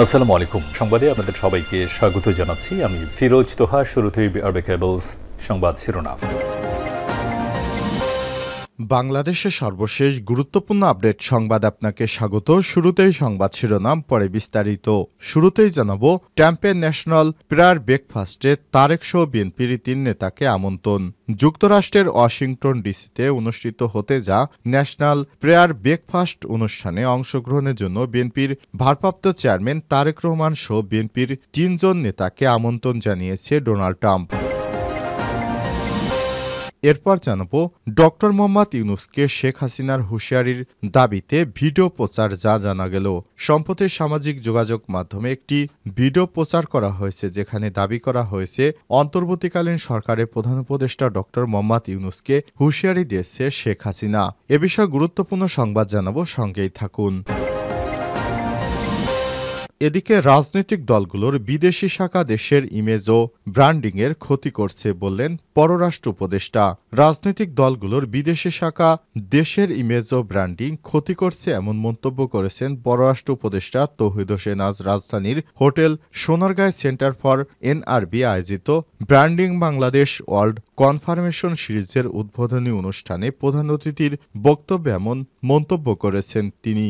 আসসালামু আলাইকুম। সংবাদে আপনাদের সবাইকে স্বাগত জানাচ্ছি। আমি ফিরোজ তোহা। শুরুতেই আরবে কেবলস সংবাদ শিরোনাম। বাংলাদেশের সর্বশেষ গুরুত্বপূর্ণ আপডেট সংবাদ আপনাকে স্বাগত। শুরুতেই সংবাদ শিরোনাম, পরে বিস্তারিত। শুরুতেই জানাবো, ট্রাম্পের ন্যাশনাল প্রেয়ার ব্রেকফাস্টে তারেক সহ বিএনপির ৩ নেতাকে আমন্ত্রণ। যুক্তরাষ্ট্রের ওয়াশিংটন ডিসিতে অনুষ্ঠিত হতে যা ন্যাশনাল প্রেয়ার ব্রেকফাস্ট অনুষ্ঠানে অংশগ্রহণের জন্য বিএনপির ভারপ্রাপ্ত চেয়ারম্যান তারেক রহমান সহ বিএনপির ৩ জন নেতাকে আমন্ত্রণ জানিয়েছে ডোনাল্ড ট্রাম্প। এরপর জানাবো, ডক্টর মোহাম্মদ ইউনূসকে শেখ হাসিনার হুঁশিয়ারির দাবিতে ভিডিও প্রচার যা জানা গেল। সম্প্রতি সামাজিক যোগাযোগ মাধ্যমে একটি ভিডিও প্রচার করা হয়েছে, যেখানে দাবি করা হয়েছে অন্তর্বর্তীকালীন সরকারের প্রধান উপদেষ্টা ডক্টর মোহাম্মদ ইউনূসকে হুঁশিয়ারি দিয়েছে শেখ হাসিনা। এ বিষয়ে গুরুত্বপূর্ণ সংবাদ জানাবো, সঙ্গেই থাকুন। এদিকে রাজনৈতিক দলগুলোর বিদেশি শাখা দেশের ইমেজ ও ব্র্যান্ডিংয়ের ক্ষতি করছে বললেন পররাষ্ট্র উপদেষ্টা। রাজনৈতিক দলগুলোর বিদেশি শাখা দেশের ইমেজ ও ব্র্যান্ডিং ক্ষতি করছে এমন মন্তব্য করেছেন পররাষ্ট্র উপদেষ্টা তৌহিদ হোসেন আজ রাজধানীর হোটেল সোনারগাঁয় সেন্টার ফর এনআরবি আয়োজিত ব্র্যান্ডিং বাংলাদেশ ওয়ার্ল্ড কনফার্মেশন সিরিজের উদ্বোধনী অনুষ্ঠানে প্রধান অতিথির বক্তব্যে এমন মন্তব্য করেছেন তিনি।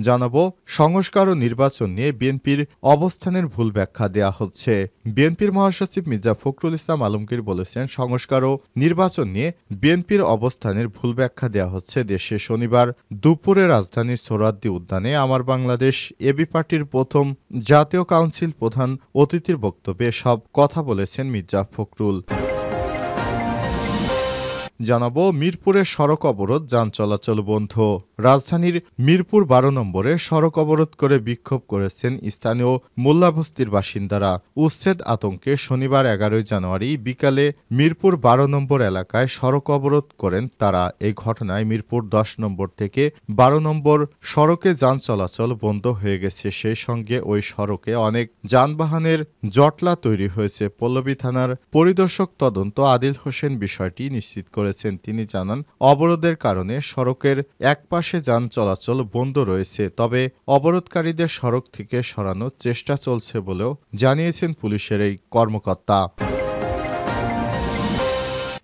জানাবো, সংস্কার ও নির্বাচন নিয়ে বিএনপির অবস্থানের ভুল ব্যাখ্যা দেয়া হচ্ছে। বিএনপির মহাসচিব মির্জা ফখরুল ইসলাম আলমগীর বলেছেন, সংস্কার ও নির্বাচন নিয়ে বিএনপির অবস্থানের ভুল ব্যাখ্যা দেয়া হচ্ছে। দেশে শনিবার দুপুরে রাজধানীর সোহরাওয়ার্দী উদ্যানে আমার বাংলাদেশ এবি পার্টির প্রথম জাতীয় কাউন্সিল প্রধান অতিথির বক্তব্যে সব কথা বলেছেন মির্জা ফখরুল। জানাবো, মিরপুরের সড়ক অবরোধ, যান চলাচল বন্ধ। রাজধানীর মিরপুর ১২ নম্বরে সড়ক অবরোধ করে বিক্ষোভ করেছেন স্থানীয় মোল্লাবস্তির বাসিন্দারা। উচ্ছেদ আতঙ্কে শনিবার ১১ জানুয়ারি বিকালে মিরপুর ১২ নম্বর এলাকায় সড়ক অবরোধ করেন তারা। এই ঘটনায় মিরপুর ১০ নম্বর থেকে ১২ নম্বর সড়কে যান চলাচল বন্ধ হয়ে গেছে। সেই সঙ্গে ওই সড়কে অনেক যানবাহনের জটলা তৈরি হয়েছে। পল্লবী থানার পরিদর্শক তদন্ত আদিল হোসেন বিষয়টি নিশ্চিত করেছেন। তিনি জানান, অবরোধের কারণে সড়কের এক পাশে যান চলাচল বন্ধ রয়েছে, তবে অবরোধকারীদের সড়ক থেকে সরানোর চেষ্টা চলছে বলেও জানিয়েছেন পুলিশের এই কর্মকর্তা।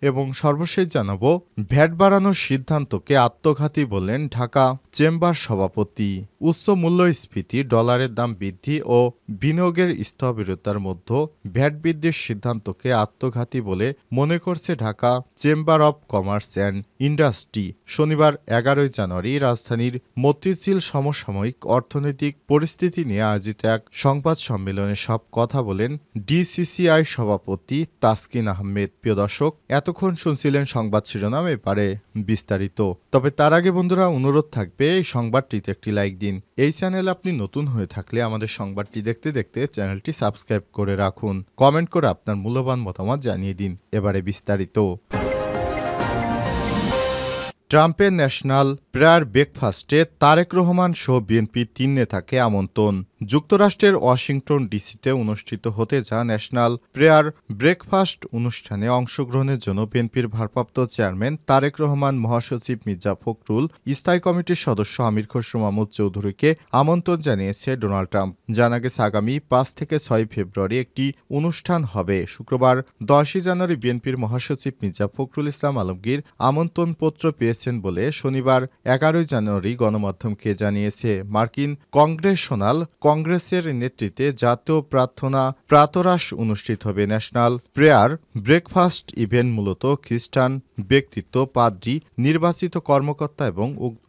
এবং সর্বশেষ জানাবো, ভ্যাট বাড়ানোর সিদ্ধান্তকে আত্মঘাতী বললেন ঢাকা চেম্বার সভাপতি। উচ্চ মূল্যস্ফীতি, ডলারের দাম বৃদ্ধি ও বিনিয়োগের স্থবিরতার মধ্যে ভ্যাট বৃদ্ধির সিদ্ধান্তকে আত্মঘাতী বলে মনে করছে Dhaka chamber of commerce and industry. শনিবার ১১ জানুয়ারি রাজধানীর মতিঝিল সমসাময়িক অর্থনৈতিক পরিস্থিতি নিয়ে আয়োজিত এক সংবাদ সম্মেলনে সব কথা বলেন ডিসিসিআই সভাপতি তাসকিন আহমেদ। প্রিয় দর্শক, এতক্ষণ শুনছিলেন সংবাদ শিরোনাম, এবারে বিস্তারিত। তবে তার আগে বন্ধুরা, অনুরোধ থাকবে এই সংবাদটিতে একটি লাইক দিন। এই চ্যানেলে আপনি নতুন হয়ে থাকলে আমাদের সংবাদটি দেখতে দেখতে চ্যানেলটি সাবস্ক্রাইব করে রাখুন। কমেন্ট করে আপনার মূল্যবান মতামত জানিয়ে দিন। এবারে বিস্তারিত। ট্রাম্পের ন্যাশনাল প্রেয়ার ব্রেকফাস্টে তারেক রহমান সহ বিএনপির ৩ নেতাকে আমন্ত্রণ। যুক্তরাষ্ট্রের ওয়াশিংটন ডিসিতে অনুষ্ঠিত হতে যা ন্যাশনাল প্রেয়ার ব্রেকফাস্ট অনুষ্ঠানে অংশগ্রহণের জন্য বিএনপির ভারপ্রাপ্ত চেয়ারম্যান তারেক রহমান, মহাসচিব মির্জা ফখরুল, স্থায়ী কমিটির সদস্য আমির খসরু মাহমুদ চৌধুরীকে আমন্ত্রণ জানিয়েছে ডোনাল্ড ট্রাম্প। জানা গেছে, আগামী ৫ থেকে ৬ ফেব্রুয়ারি একটি অনুষ্ঠান হবে। শুক্রবার ১০ জানুয়ারি বিএনপির মহাসচিব মির্জা ফখরুল ইসলাম আলমগীর আমন্ত্রণপত্র পেয়েছেন বলে শনিবার ১১ জানুয়ারি গণমাধ্যমকে জানিয়েছে। মার্কিন কংগ্রেশনাল কংগ্রেসের নেতৃত্বে জাতীয় প্রাতরাশ অনুষ্ঠিত হবে। ন্যাশনাল প্রেয়ার ব্রেকফাস্ট ইভেন্ট মূলত খ্রিস্টান ব্যক্তিত্ব, পাদ্রী, নির্বাচিত কর্মকর্তা এবং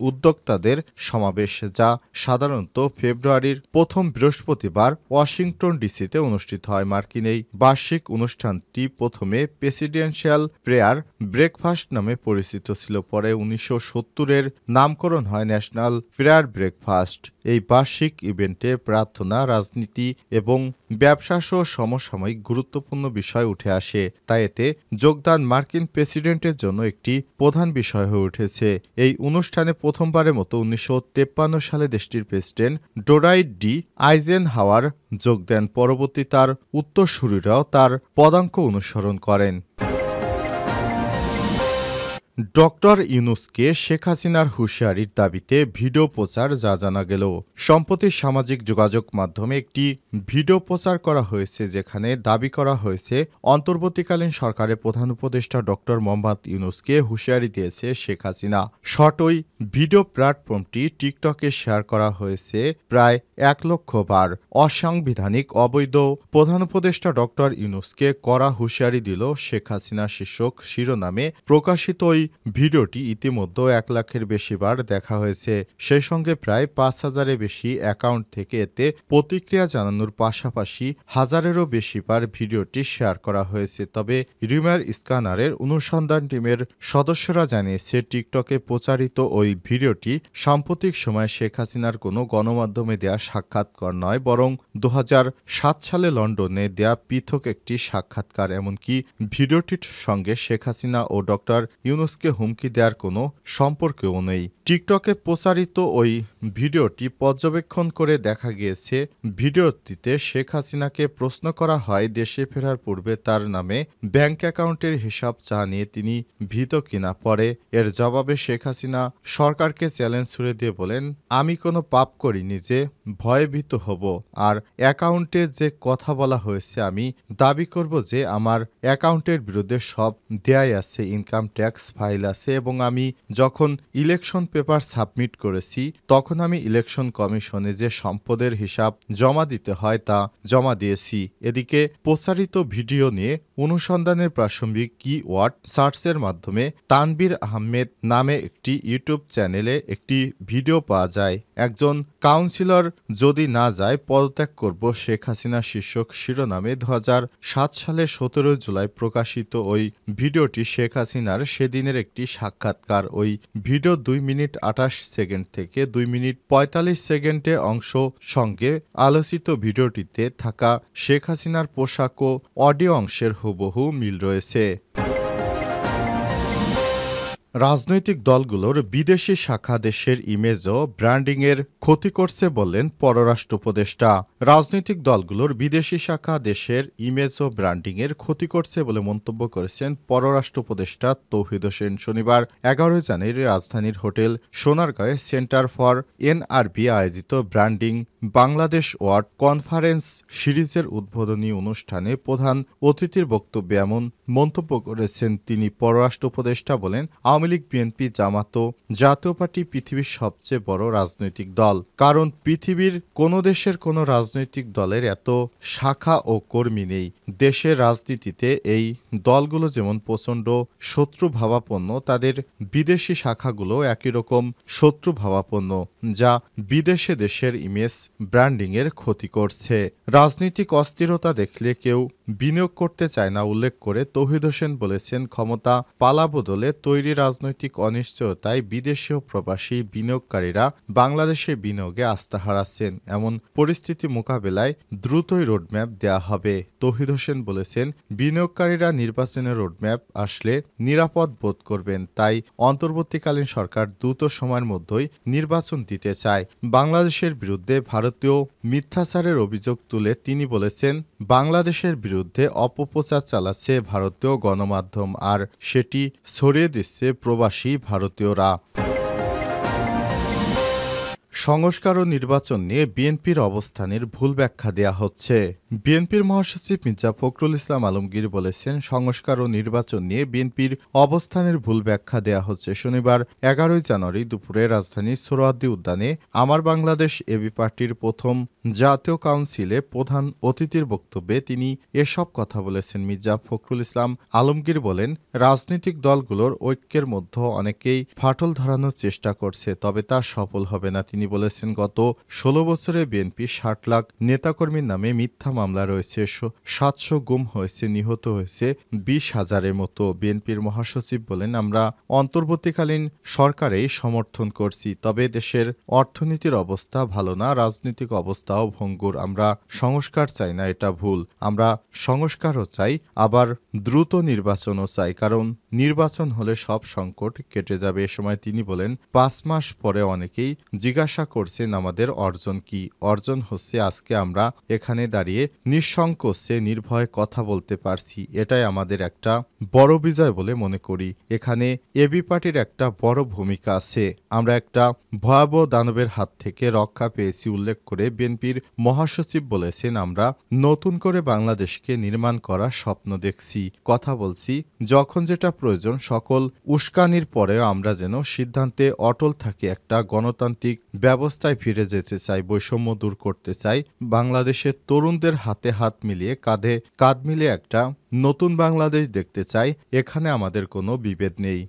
উদ্যোক্তাদের সমাবেশ, যা সাধারণত ফেব্রুয়ারির প্রথম বৃহস্পতিবার ওয়াশিংটন ডিসিতে অনুষ্ঠিত হয়। মার্কিন এই বার্ষিক অনুষ্ঠানটি প্রথমে প্রেসিডেন্সিয়াল প্রেয়ার ব্রেকফাস্ট নামে পরিচিত ছিল। পরে ১৯৭০-এর নামকরণ হয় ন্যাশনাল প্রেয়ার ব্রেকফাস্ট। এই বার্ষিক ইভেন্টে প্রার্থনা, রাজনীতি এবং ব্যবসা সহ সমসাময়িক গুরুত্বপূর্ণ বিষয় উঠে আসে। তাই এতে যোগদান মার্কিন প্রেসিডেন্টের জন্য একটি প্রধান বিষয় হয়ে উঠেছে। এই অনুষ্ঠানে প্রথমবারের মতো ১৯৫৩ সালে দেশটির প্রেসিডেন্ট ডোনাল্ড ডি আইজেনহাওয়ার যোগ দেন। পরবর্তী তার উত্তরসূরিরাও তার পদাঙ্ক অনুসরণ করেন। ডক্টর ইউনূসকে শেখ হাসিনার হুঁশিয়ারির দাবিতে ভিডিও প্রচার যা জানা গেল। সম্প্রতি সামাজিক যোগাযোগ মাধ্যমে একটি ভিডিও প্রচার করা হয়েছে যেখানে দাবি করা হয়েছে অন্তর্বর্তীকালীন সরকারের প্রধান উপদেষ্টা ডক্টর মোহাম্মদ ইউনূসকে হুঁশিয়ারি দিয়েছে শেখ হাসিনা। শর্ট ওই ভিডিও প্ল্যাটফর্মটি টিকটকে শেয়ার করা হয়েছে প্রায় 1 লক্ষ বার। অসাংবিধানিক অবৈধ প্রধান উপদেষ্টা ডক্টর ইউনূসকে কড়া হুঁশিয়ারি দিল শেখ হাসিনা শীর্ষক শিরোনামে প্রকাশিত ওই ভিডিওটি ইতিমধ্যে 1 লাখের বেশি বার দেখা হয়েছে। সেই সঙ্গে প্রায় 5,000-এর বেশি অ্যাকাউন্ট থেকে এতে প্রতিক্রিয়া জানানোর পাশাপাশি হাজারেরও বেশি বার ভিডিওটি শেয়ার করা হয়েছে। তবে রিমার স্ক্যানারের অনুসন্ধান টিমের সদস্যরা জানিয়েছে টিকটকে প্রচারিত ওই ভিডিওটি সাম্প্রতিক সময়ে শেখ হাসিনার কোনো গণমাধ্যমে দেয়া সাক্ষাৎকার নয়, বরং 2007 সালে লন্ডনে দেয়া পৃথক একটি সাক্ষাৎকার। এমনকি ভিডিওটির সঙ্গে শেখ হাসিনা ও ডক্টর ইউনূসকে হুমকি দেওয়ার কোনো সম্পর্কও নেই। টিকটকে প্রচারিত ওই ভিডিওটি পর্যবেক্ষণ করে দেখা গিয়েছে, ভিডিওটিতে শেখ হাসিনাকে প্রশ্ন করা হয় দেশে ফেরার পূর্বে তার নামে ব্যাংক অ্যাকাউন্টের হিসাব চা নিয়ে তিনি ভীত কিনা। পরে এর জবাবে শেখ হাসিনা সরকারকে চ্যালেঞ্জ ছুড়ে দিয়ে বলেন, আমি কোনো পাপ করিনি যে ভয়ভীত হব, আর অ্যাকাউন্টে যে কথা বলা হয়েছে আমি দাবি করব যে আমার অ্যাকাউন্টের বিরুদ্ধে সব দেয়াই আছে, ইনকাম ট্যাক্স ফাইল আছে এবং আমি যখন ইলেকশন পেপার সাবমিট করেছি তখন আমি ইলেকশন কমিশনে যে সম্পদের হিসাব জমা দিতে হয় তা জমা দিয়েছি। এদিকে প্রচারিত ভিডিও নিয়ে অনুসন্ধানের প্রাসঙ্গিক কিওয়ার্ড সার্চের মাধ্যমে তানবীর আহমেদ নামে একটি ইউটিউব চ্যানেলে একটি ভিডিও পাওয়া যায়। একজন কাউন্সিলর যদি না যায় পদত্যাগ করব শেখ হাসিনা শীর্ষক শিরোনামে 2007 সালের 17 জুলাই প্রকাশিত ওই ভিডিওটি শেখ হাসিনার সেদিনের একটি সাক্ষাৎকার। ওই ভিডিও 2 মিনিট 28 সেকেন্ড থেকে 2 মিনিট 45 সেকেন্ডে অংশ। সঙ্গে আলোচিত ভিডিওটিতে থাকা শেখ হাসিনার পোশাক ও অডিও অংশের হুবহু মিল রয়েছে। রাজনৈতিক দলগুলোর বিদেশি শাখা দেশের ইমেজ ও ব্র্যান্ডিংয়ের ক্ষতি করছে বললেন পররাষ্ট্র উপদেষ্টা। রাজনৈতিক দলগুলোর বিদেশি শাখা দেশের ইমেজ ও ব্র্যান্ডিংয়ের ক্ষতি করছে বলে মন্তব্য করেছেন পররাষ্ট্র উপদেষ্টা তৌহিদ হোসেন। শনিবার 11 জানুয়ারি রাজধানীর হোটেল সোনারগাঁয়ে সেন্টার ফর এনআরবি আয়োজিত ব্র্যান্ডিং বাংলাদেশ ওয়ার্ল্ড কনফারেন্স সিরিজের উদ্বোধনী অনুষ্ঠানে প্রধান অতিথির বক্তব্যে এমন মন্তব্য করেছেন তিনি। পররাষ্ট্র উপদেষ্টা বলেন, আওয়ামী লীগ, বিএনপি, জামাত ও জাতীয় পার্টি পৃথিবীর সবচেয়ে বড় রাজনৈতিক দল। কারণ পৃথিবীর কোনো দেশের কোনো রাজনৈতিক দলের এত শাখা ও কর্মী নেই। দেশের রাজনীতিতে এই দলগুলো যেমন প্রচণ্ড শত্রুভাবাপন্ন, তাদের বিদেশি শাখাগুলো একই রকম শত্রুভাবাপন্ন, যা বিদেশে দেশের ইমেজ ব্র্যান্ডিংয়ের ক্ষতি করছে। রাজনৈতিক অস্থিরতা দেখলে কেউ বিনিয়োগ করতে চায় না উল্লেখ করে তৌহিদ হোসেন বলেছেন, ক্ষমতা পালাবদলে তৈরি রাজনৈতিক অনিশ্চয়তায় বিদেশি ও প্রবাসী বিনিয়োগকারীরা বাংলাদেশে বিনিয়োগে আস্থা হারাচ্ছেন। এমন পরিস্থিতি মোকাবেলায় দ্রুতই রোডম্যাপ দেয়া হবে। তৌহিদ হোসেন বলেছেন, বিনিয়োগকারীরা নির্বাচনের রোডম্যাপ আসলে নিরাপদ বোধ করবেন, তাই অন্তর্বর্তীকালীন সরকার দ্রুত সময়ের মধ্যেই নির্বাচন দিতে চায়। বাংলাদেশের বিরুদ্ধে ভারতীয় মিথ্যাচারের অভিযোগ তুলে তিনি বলেছেন, বাংলাদেশের বিরুদ্ধে অপপ্রচার চালাচ্ছে ভারতীয় গণমাধ্যম, আর সেটি ছড়িয়ে দিচ্ছে প্রবাসী ভারতীয়রা। সংস্কার ও নির্বাচন নিয়ে বিএনপির অবস্থানের ভুল ব্যাখ্যা দেয়া হচ্ছে। বিএনপির মহাসচিব মির্জা ফখরুল ইসলাম আলমগীর বলেছেন, সংস্কার ও নির্বাচন নিয়ে বিএনপির অবস্থানের ভুল ব্যাখ্যা দেয়া হচ্ছে। শনিবার 11 জানুয়ারি দুপুরে রাজধানীর সোহরাওয়ার্দী উদ্যানে আমার বাংলাদেশ এবি পার্টির প্রথম জাতীয় কাউন্সিলে প্রধান অতিথির বক্তব্যে তিনি এসব কথা বলেছেন। মির্জা ফখরুল ইসলাম আলমগীর বলেন, রাজনৈতিক দলগুলোর ঐক্যের মধ্যে অনেকেই ফাটল ধরানোর চেষ্টা করছে, তবে তা সফল হবে না। তিনি বলেছেন, গত 16 বছরে বিএনপি 60 লাখ নেতাকর্মীর নামে মিথ্যা মামলা রয়েছে, 700 গুম হয়েছে, নিহত হয়েছে 20,000-এর মতো। বিএনপির মহাসচিব বলেন, আমরা অন্তর্বর্তীকালীন সরকারেই সমর্থন করছি, তবে দেশের অর্থনীতির অবস্থা ভালো না, রাজনৈতিক অবস্থাও ভঙ্গুর। আমরা সংস্কার চাই না, এটা ভুল। আমরা সংস্কারও চাই, আবার দ্রুত নির্বাচনও চাই, কারণ নির্বাচন হলে সব সংকট কেটে যাবে। এ সময় তিনি বলেন, 5 মাস পরে অনেকেই জিজ্ঞাসা জিজ্ঞাসা করছেন আমাদের অর্জন কি। অর্জন হচ্ছে আজকে আমরা এখানে দাঁড়িয়ে নিঃসংকোচে নির্ভয়ে কথা বলতে পারছি। এটাই আমাদের একটা বড় বিজয় বলে মনে করি। এখানে এবি পার্টির একটা বড় ভূমিকা আছে। আমরা একটা ভয়াবহ দানবের হাত থেকে রক্ষা পেয়েছি উল্লেখ করে বিএনপির মহাসচিব বলেছেন, আমরা নতুন করে বাংলাদেশকে নির্মাণ করার স্বপ্ন দেখছি, কথা বলছি। যখন যেটা প্রয়োজন সকল উস্কানির পরেও আমরা যেন সিদ্ধান্তে অটল থাকি। একটা গণতান্ত্রিক ব্যবস্থায় ফিরে যেতে চাই, বৈষম্য দূর করতে চাই, বাংলাদেশের তরুণদের হাতে হাত মিলিয়ে কাঁধে কাঁধ মিলিয়ে একটা নতুন বাংলাদেশ দেখতে চাই। এখানে আমাদের কোনো বিভেদ নেই।